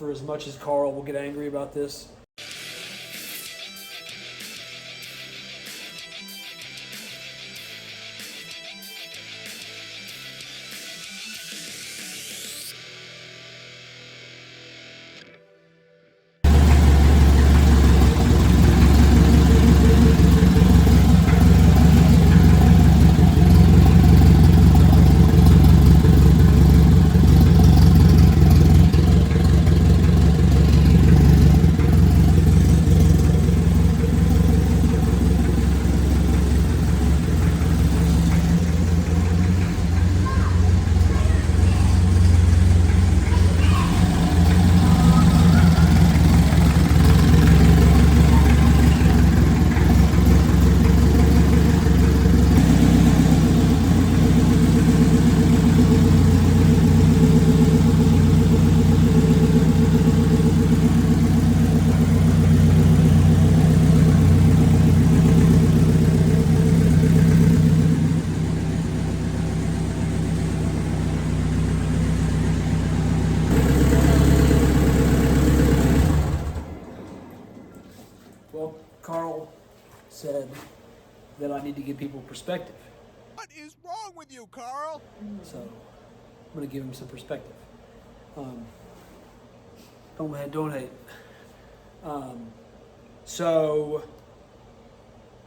for as much as Carl will get angry about this. Well, Carl said that I need to give people perspective. What is wrong with you, Carl? So I'm going to give him some perspective. Don't hate. So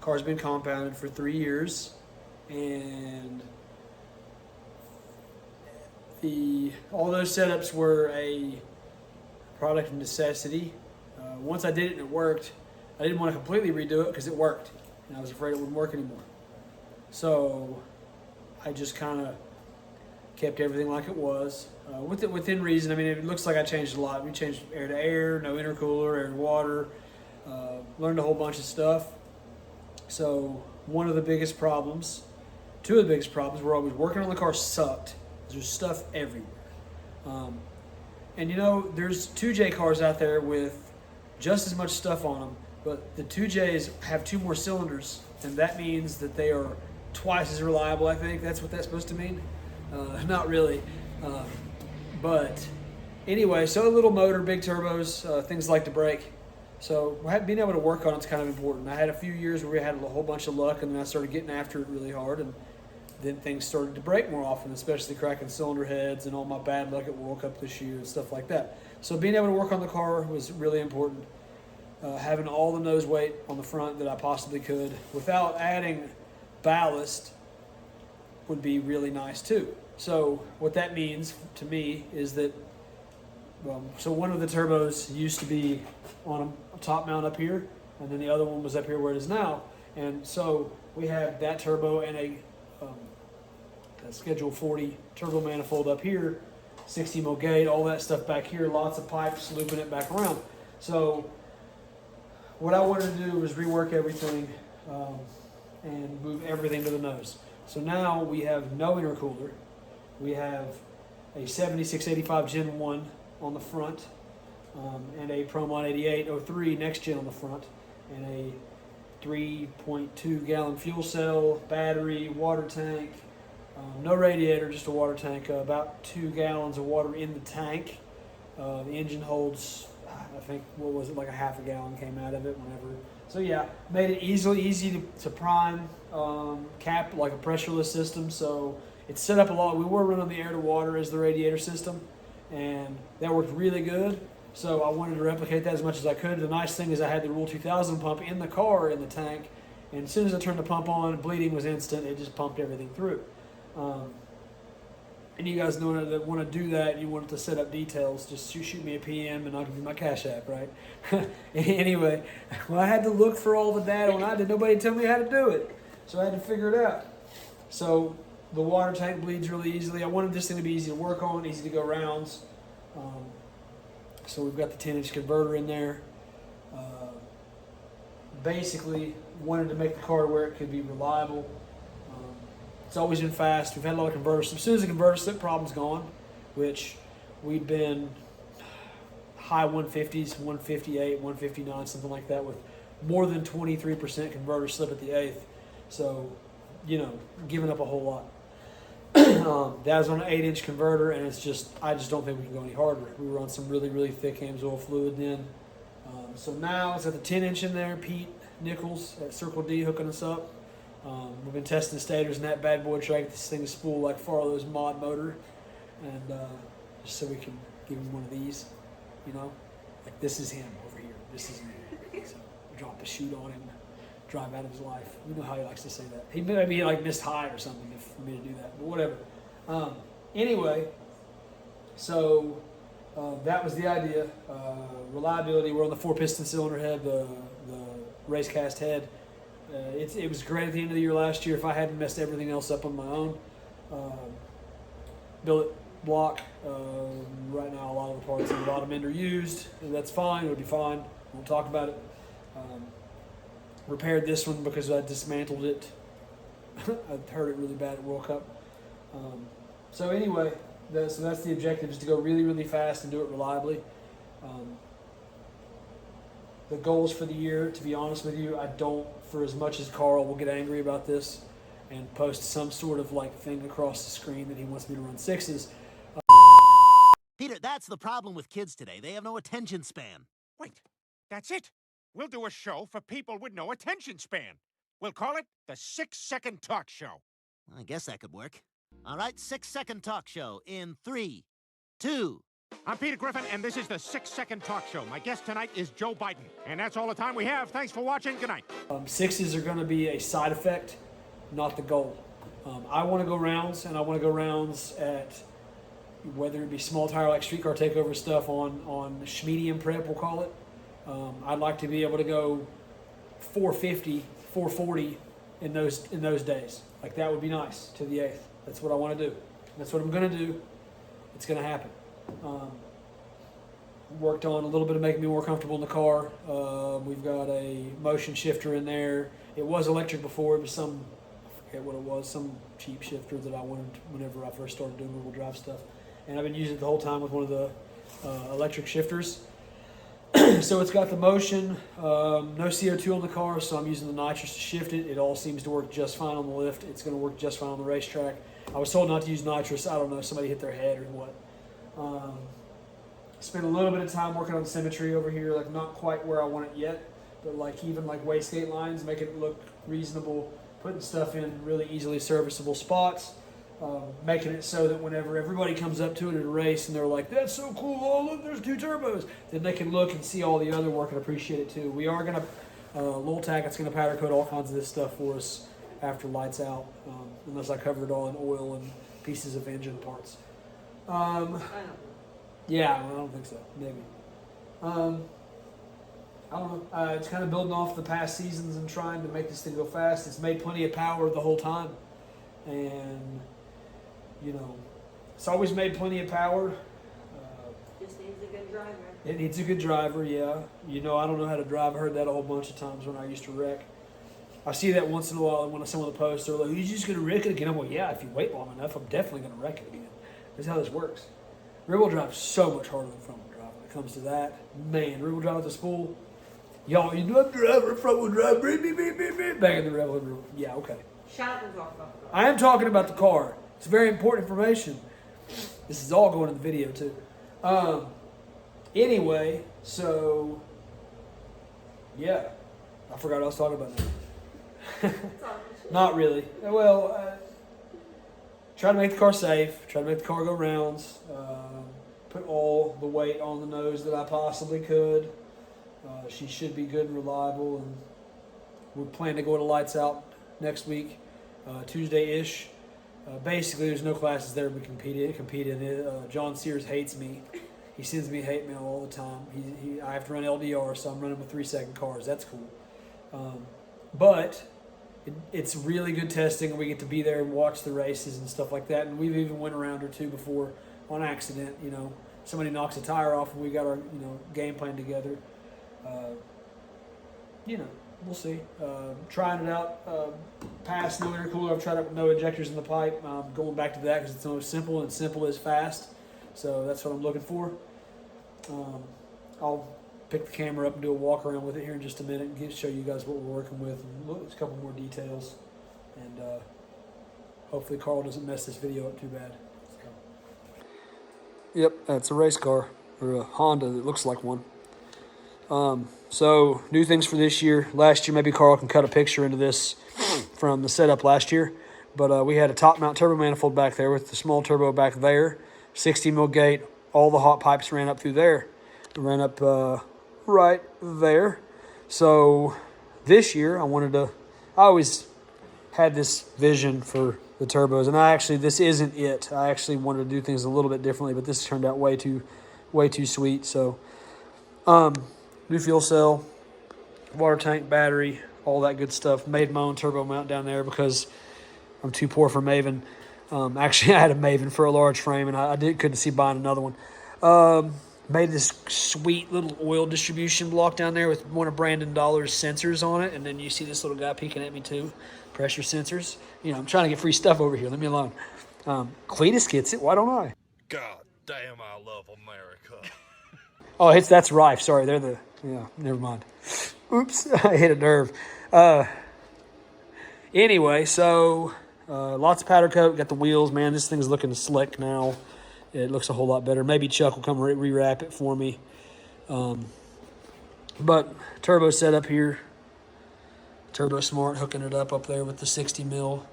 car's been compounded for 3 years, and all those setups were a product of necessity. Once I did it and it worked, I didn't want to completely redo it because it worked, and I was afraid it wouldn't work anymore. So I just kind of kept everything like it was, within reason. I mean, it looks like I changed a lot. We changed air to air, no intercooler, air to water, learned a whole bunch of stuff. So two of the biggest problems were always working on the car sucked. There's stuff everywhere. And you know, there's 2J cars out there with just as much stuff on them, but the 2Js have 2 more cylinders, and that means that they are twice as reliable, I think. That's what that's supposed to mean. Not really. But anyway, so a little motor, big turbos, things like to break. So being able to work on it's kind of important. I had a few years where we had a whole bunch of luck, and then I started getting after it really hard, and then things started to break more often, especially cracking cylinder heads and all my bad luck at World Cup this year and stuff like that. So being able to work on the car was really important. Having all the nose weight on the front that I possibly could without adding ballast would be really nice too. So what that means to me is that, so one of the turbos used to be on a top mount up here, and then the other one was up here where it is now. And so we have that turbo and a Schedule 40 turbo manifold up here, 60 mil gate, all that stuff back here, lots of pipes looping it back around. So what I wanted to do was rework everything and move everything to the nose. So now we have no intercooler. We have a 7685 Gen 1 on the front, and a Promon 8803 next gen on the front, and a 3.2 gallon fuel cell, battery, water tank, no radiator, just a water tank, about 2 gallons of water in the tank. The engine holds, I think, what was it, like a half a gallon came out of it whenever. So yeah, made it easy to prime, cap like a pressureless system. So it's set up a lot. We were running the air to water as the radiator system, and that worked really good. So I wanted to replicate that as much as I could. The nice thing is I had the Rule 2000 pump in the car in the tank, and as soon as I turned the pump on, bleeding was instant. It just pumped everything through. And you guys know that want to do that, you want to set up details, just shoot me a PM and I'll give you my Cash App, right? Anyway, well, I had to look for all the data when I did. Nobody tell me how to do it. So I had to figure it out. So the water tank bleeds really easily. I wanted this thing to be easy to work on, easy to go rounds. So we've got the 10-inch converter in there. Basically, wanted to make the car to where it could be reliable. It's always been fast. We've had a lot of converters. As soon as the converter slip problem's gone, which we've been high 150s, 158, 159, something like that, with more than 23% converter slip at the eighth. So, you know, giving up a whole lot. That was on an 8-inch converter, and I just don't think we can go any harder. We were on some really, really thick Amsoil fluid then. So now it's got the 10-inch in there. Pete Nichols at Circle D hooking us up. We've been testing the stators in that bad boy, trying to get this thing to spool like Farlow's mod motor, and just so we can give him one of these, you know, like this is him over here. This is me. So drop the chute on him, drive out of his life. You know how he likes to say that. He maybe like missed high or something for me to do that, but whatever. Anyway, so that was the idea. Reliability. We're on the 4-piston cylinder head, the race cast head. It was great at the end of the year last year. If I hadn't messed everything else up on my own, billet block. Right now, a lot of the parts in the bottom end are used. And that's fine. It would be fine. Won't talk about it. Repaired this one because I dismantled it. I hurt it really bad at World Cup. So anyway, so that's the objective, is to go really, really fast and do it reliably. The goals for the year, to be honest with you, I don't, for as much as Carl will get angry about this and post some sort of like thing across the screen that he wants me to run 6s. Peter, that's the problem with kids today. They have no attention span. Wait, that's it. We'll do a show for people with no attention span. We'll call it the 6-Second Talk Show. I guess that could work. All right, 6-Second Talk Show in 3, 2. I'm Peter Griffin, and this is the 6-Second Talk Show. My guest tonight is Joe Biden. And that's all the time we have. Thanks for watching. Good night. 6s are going to be a side effect, not the goal. I want to go rounds, and I want to go rounds at whether it be small tire like streetcar takeover stuff on medium prep, we'll call it. I'd like to be able to go 450, 440 in those days. Like that would be nice to the 8th. That's what I want to do. That's what I'm going to do. It's going to happen. Worked on a little bit of making me more comfortable in the car. We've got a motion shifter in there. It was electric before. It was some, I forget what it was, some cheap shifter that I wanted whenever I first started doing wheel drive stuff. And I've been using it the whole time with one of the electric shifters. So it's got the motion, no CO2 on the car, so I'm using the nitrous to shift it. It all seems to work just fine on the lift. It's going to work just fine on the racetrack. I was told not to use nitrous. I don't know, somebody hit their head or what. Spent a little bit of time working on symmetry over here, like not quite where I want it yet, but like even like wastegate lines, make it look reasonable, putting stuff in really easily serviceable spots. Making it so that whenever everybody comes up to it at a race and they're like, that's so cool, oh look, there's 2 turbos, then they can look and see all the other work and appreciate it too. We are going to, Lowell Tackett's going to powder coat all kinds of this stuff for us after lights out, unless I cover it all in oil and pieces of engine parts. Yeah, I don't think so, maybe. I don't know, it's kind of building off the past seasons and trying to make this thing go fast. It's made plenty of power the whole time, and you know, it's always made plenty of power. Just needs a good driver. It needs a good driver, yeah. You know, I don't know how to drive. I heard that a whole bunch of times when I used to wreck. I see that once in a while when some of the posts are like, you're just going to wreck it again. I'm like, yeah, if you wait long enough, I'm definitely going to wreck it again. That's how this works. Rear-wheel drive is so much harder than front-wheel drive when it comes to that. Man, rear-wheel drive with the spool. Y'all, you love driver, front-wheel drive, bang in the rear-wheel. Yeah, okay. Shut up and talk about it. I am talking about the car. It's very important information. This is all going in the video too. Anyway, so yeah, I forgot what I was talking about now. Not really. Well, try to make the car safe. Try to make the car go rounds. Put all the weight on the nose that I possibly could. She should be good and reliable, and we plan to go to lights out next week, Tuesday-ish. Basically, there's no classes there we compete in. John Sears hates me. He sends me hate mail all the time. I have to run LDR, so I'm running with 3-second cars. That's cool. But it's really good testing, and we get to be there and watch the races and stuff like that. And we've even went around or two before on accident. You know, somebody knocks a tire off, and we got our game plan together. We'll see. Trying it out. Past no intercooler. I've tried it with no injectors in the pipe. I'm going back to that because it's the most simple, and simple is fast. So that's what I'm looking for. I'll pick the camera up and do a walk around with it here in just a minute and show you guys what we're working with and look at a couple more details. And Hopefully Carl doesn't mess this video up too bad. Yep, that's a race car, or a Honda that looks like one. So, new things for this year. Last year, maybe Carl can cut a picture into this from the setup last year. But we had a top mount turbo manifold back there with the small turbo back there. 60 mil gate. All the hot pipes ran up through there. It ran up right there. So, this year, I always had this vision for the turbos, and this isn't it. I actually wanted to do things a little bit differently, but this turned out way too sweet. So, new fuel cell, water tank, battery, all that good stuff. Made my own turbo mount down there because I'm too poor for Maven. Actually, I had a Maven for a large frame, and I couldn't see buying another one. Made this sweet little oil distribution block down there with one of Brandon Dollar's sensors on it, and then you see this little guy peeking at me too. Pressure sensors. I'm trying to get free stuff over here. Leave me alone. Cletus gets it. Why don't I? God damn, I love America. Oh, that's Rife. Sorry, never mind. Oops, I hit a nerve. Anyway, so lots of powder coat. Got the wheels. Man, this thing's looking slick now. It looks a whole lot better. Maybe Chuck will come rewrap it for me. But turbo setup here. Turbo Smart hooking it up there with the 60 mil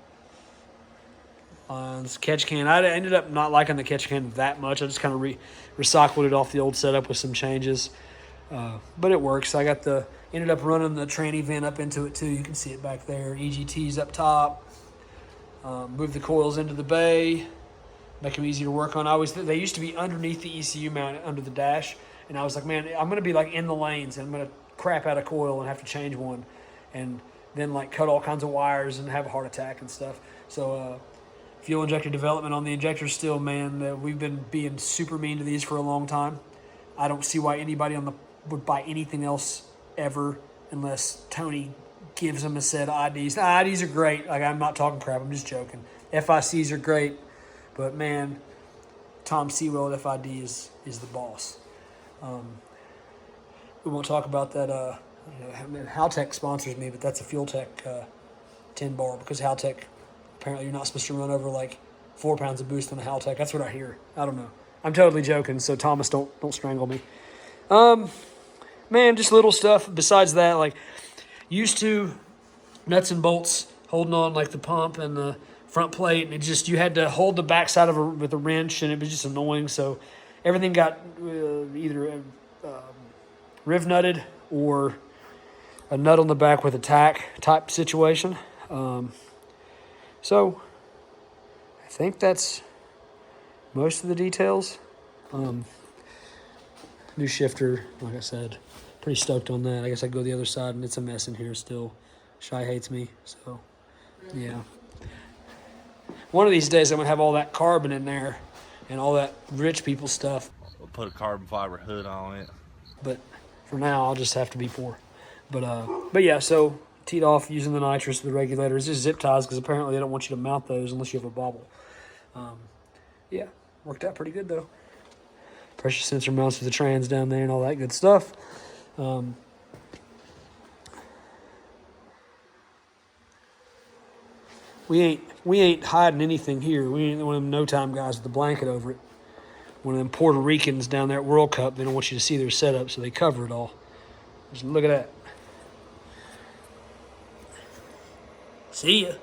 lines. Catch can. I ended up not liking the catch can that much. I just kind of recycled it off the old setup with some changes. But it works. I ended up running the tranny vent up into it too. You can see it back there. EGT's up top. Move the coils into the bay. Make them easy to work on. They used to be underneath the ECU mount under the dash. And I was like, man, I'm going to be like in the lanes and I'm going to crap out a coil and have to change one. And then like cut all kinds of wires and have a heart attack and stuff. So fuel injector development on the injectors still, man. We've been being super mean to these for a long time. I don't see why anybody would buy anything else ever unless Tony gives them a set of IDs. IDs are great. Like, I'm not talking crap. I'm just joking. FICs are great. But, man, Tom Sewell at FID is the boss. We won't talk about that. Haltech sponsors me, but that's a Fuel Tech 10 bar because Haltech, apparently you're not supposed to run over like 4 pounds of boost on a Haltech. That's what I hear. I don't know. I'm totally joking, so Thomas, don't strangle me. Man, just little stuff. Besides that, like, used to nuts and bolts holding on like the pump and the front plate, and you had to hold the backside of it with a wrench, and it was just annoying. So everything got either riv nutted or a nut on the back with a tack type situation. So I think that's most of the details. New shifter, like I said, pretty stoked on that. I guess I go the other side and it's a mess in here still. Shy hates me, so yeah. One of these days I'm gonna have all that carbon in there and all that rich people stuff. We'll put a carbon fiber hood on it. But for now I'll just have to be poor. But yeah, so teed off using the nitrous with the regulator. It's just zip ties because apparently they don't want you to mount those unless you have a bobble. Yeah, worked out pretty good though. Pressure sensor mounts with the trans down there and all that good stuff. We ain't hiding anything here. We ain't one of them no time guys with the blanket over it. One of them Puerto Ricans down there at World Cup, they don't want you to see their setup, so they cover it all. Just look at that. See ya.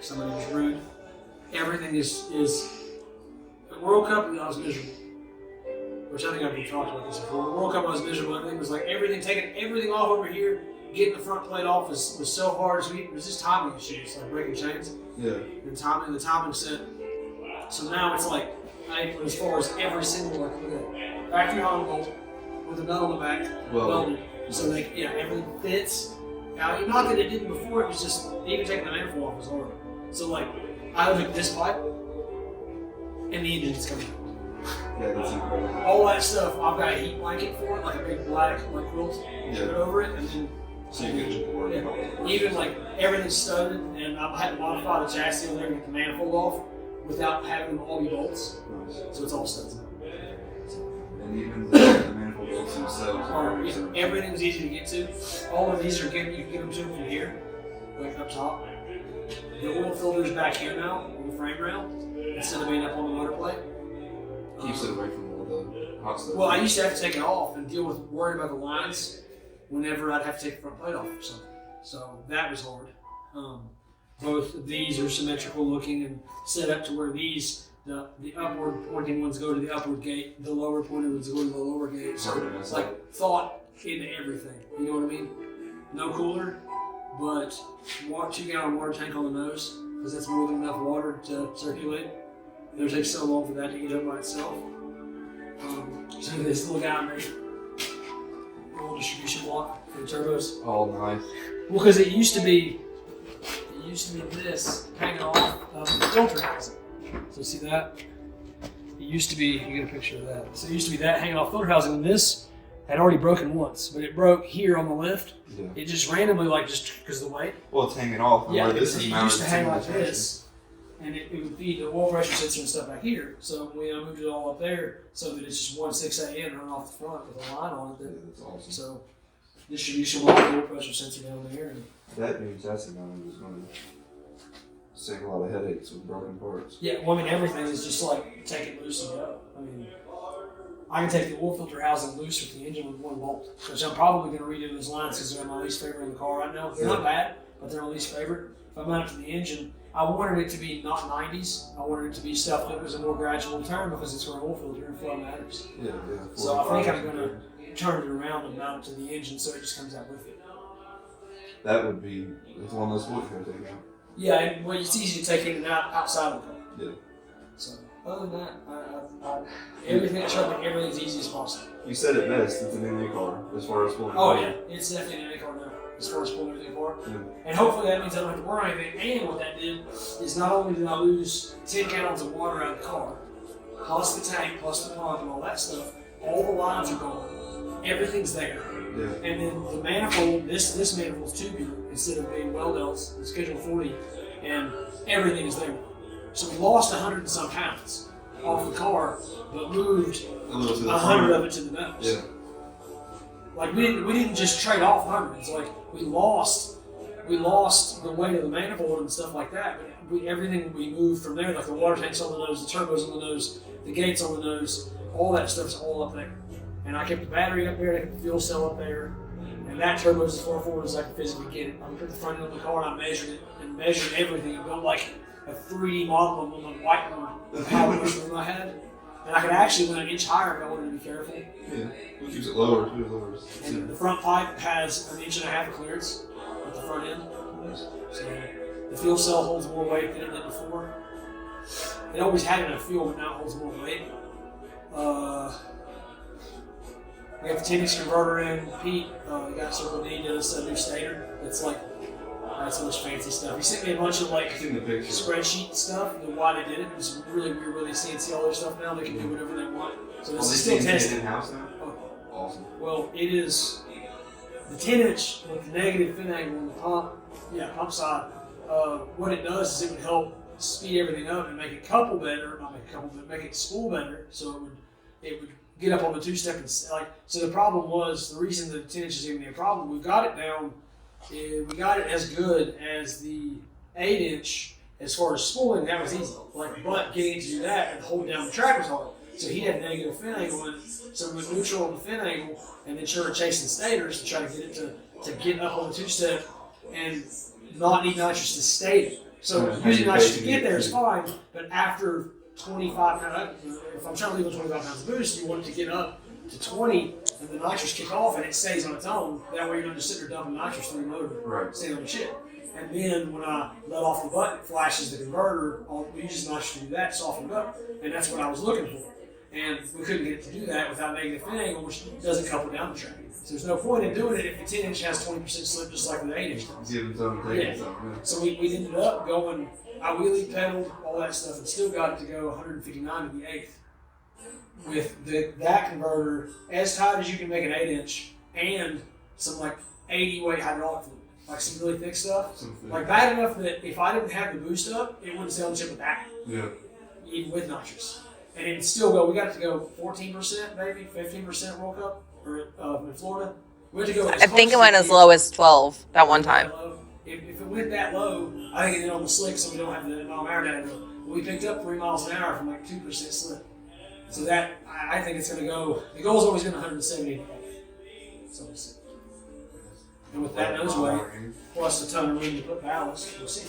Somebody was rude. Everything is World Cup. I was miserable, which I think I've talked about this before. World Cup, I was miserable. Everything was like taking everything off over here, getting the front plate off was so hard. So it was just timing issues, like breaking chains. Yeah. And the timing set. So now it's like as far as every single like factory hollow bolt with a nut on the back, welded. So everything fits. Now, not that it didn't before. It was just even taking the manifold off was hard. So like, I look at this pipe, and the engine's coming out. Yeah, that's incredible. All that stuff, I've got a heat blanket for it, like a big black quilt, put over it, and then. So you can work. Yeah. Even like everything's studded, and I had to modify the chassis on there to get the manifold off. without having them all be bolts. Nice. So it's all studs. And even the manifold bolts themselves are Everything was easy to get to. All of these are getting, you can get them to from here, like up top. The oil filter's back here now on the frame rail instead of being up on the motor plate. keeps it away from all the hot stuff. Well, I used to have to take it off and deal with worrying about the lines whenever I'd have to take the front plate off or something. So that was hard. Both of these are symmetrical looking and set up to where these, the upward pointing ones go to the upward gate, the lower pointing ones go to the lower gate. So it's like thought into everything. You know what I mean? No cooler, but 2-gallon water tank on the nose, because that's more than enough water to circulate. It'll take so long for that to heat up by itself. So this little guy made a little distribution block for the turbos. all nice. Well, because it used to be this hanging off of the filter housing. So see that? It used to be, you get a picture of that. So it used to be that hanging off filter housing, and this had already broken once, but it broke here on the lift. Yeah. It just randomly, like just because of the weight. Well, it's hanging off. And Yeah, where this it is mounted used to hang like the transmission. this, and it would feed the oil pressure sensor and stuff back here. So we moved it all up there so that it's just 1.6 AN running off the front with a line on it. Yeah, that's awesome. So distribution block, oil pressure sensor down there. And That new chassis mounting is going to save a lot of headaches with broken parts. yeah, well, I mean, everything is just like take it loose and go. I mean, I can take the oil filter housing loose with the engine with one bolt, which I'm probably going to redo those lines because they're my least favorite in the car right now. They're not bad, but they're my least favorite. If I mount it to the engine, I wanted it to be not 90s. I wanted it to be stuff that was a more gradual turn because it's for an oil filter and flow matters. Yeah. So I think I'm going to turn it around and mount it to the engine so it just comes out with it. That would be it's one of those bolts you're going to take out. Yeah, and well, it's easy to take in and out outside of the car. Yeah. So other than that, everything I try to make everything as easy as possible. You said it best. It's an NA car as far as pulling. Oh yeah, it's definitely an NA car now as far as pulling everything apart. Yeah. And hopefully that means I don't have to worry about anything. And what that did is not only did I lose 10 gallons of water out of the car, plus the tank, plus the pump and all that stuff, all the lines are gone. Everything's there. Yeah. And then the manifold, this manifold's tubular instead of being Weldell's, it's Schedule 40, and everything is there. So we lost 100 and some pounds off the car, but moved A little to the 100 front. of it to the nose. Yeah. Like we didn't just trade off hundreds. Like we lost the weight of the manifold and stuff like that. But everything we moved from there, like the water tanks on the nose, the turbos on the nose, the gates on the nose, all that stuff's all up there. And I kept the battery up there, I kept the fuel cell up there, and that turbo is as far forward as I could physically get it. I put the front end of the car and I measured it and measured everything. It built like a 3D model on the whiteboard of how much room I had. And I could actually went an inch higher if I wanted to be careful. Yeah. It keeps it lower too. Lowers. And the front pipe has an 1.5 inch of clearance at the front end. So the fuel cell holds more weight than it did before. It always had enough fuel, but now it holds more weight. We got the 10-inch converter in. Pete, got Circle D, did us a new stator. It's like, that's so much fancy stuff. He sent me a bunch of like It's in the picture. spreadsheet stuff, why they did it. It's really weird, really fancy all their stuff now. They can do whatever they want. So this is still testing. in-house now? Oh, Awesome. well, it is the 10-inch with the negative fin angle on the pump side. What it does is it would help speed everything up and make it couple better, not make it couple, but make it spool better. So it would get up on the two-step and like. So the problem was the reason the 10 inches is even a problem. We've got it down. We got it as good as the 8-inch as far as spooling. That was easy. But getting it to do that and hold down the track was hard. So he had negative fin angle in it. So we went neutral on the fin angle and then started chasing stators to try to get it to get up on the two-step and not need nitrous to stay there. So using nitrous to get there is fine, but after 25 pounds, if I'm trying to leave on 25 pounds of boost, you want it to get up to 20 and the nitrous kick off and it stays on its own. That way you're not just sitting there dumping nitrous through the motor, Right. staying on the shit. And then when I let off the button, it flashes the converter. We use nitrous to do that, soften it up, and that's what I was looking for. And we couldn't get it to do that without negative fin angle, which doesn't couple down the track. So there's no point in doing it if the 10-inch has 20% slip just like the 8-inch does. Give them something, take Yeah. them something. Yeah. So we ended up going, I wheelie pedaled, all that stuff, and still got it to go 159 to the 8th. With that converter as tight as you can make an 8-inch and some like 80 weight hydraulic fluid. Like some really thick stuff. Something. Like bad enough that if I didn't have the boost up, it wouldn't stay on the chip with that. Yeah. even with nitrous. And it still go. We got it to go 14%, maybe 15% World Cup or in Florida. We had to go. I think it went as low as 12 that one time. If it went that low, I think it did on the slick, so we don't have the mile-an-hour data. We picked up 3 miles an hour from like 2% slip. So that I think it's going to go. The goal's always been 170. So we'll see. And with that nose weight plus a ton of room to put ballast, we'll see.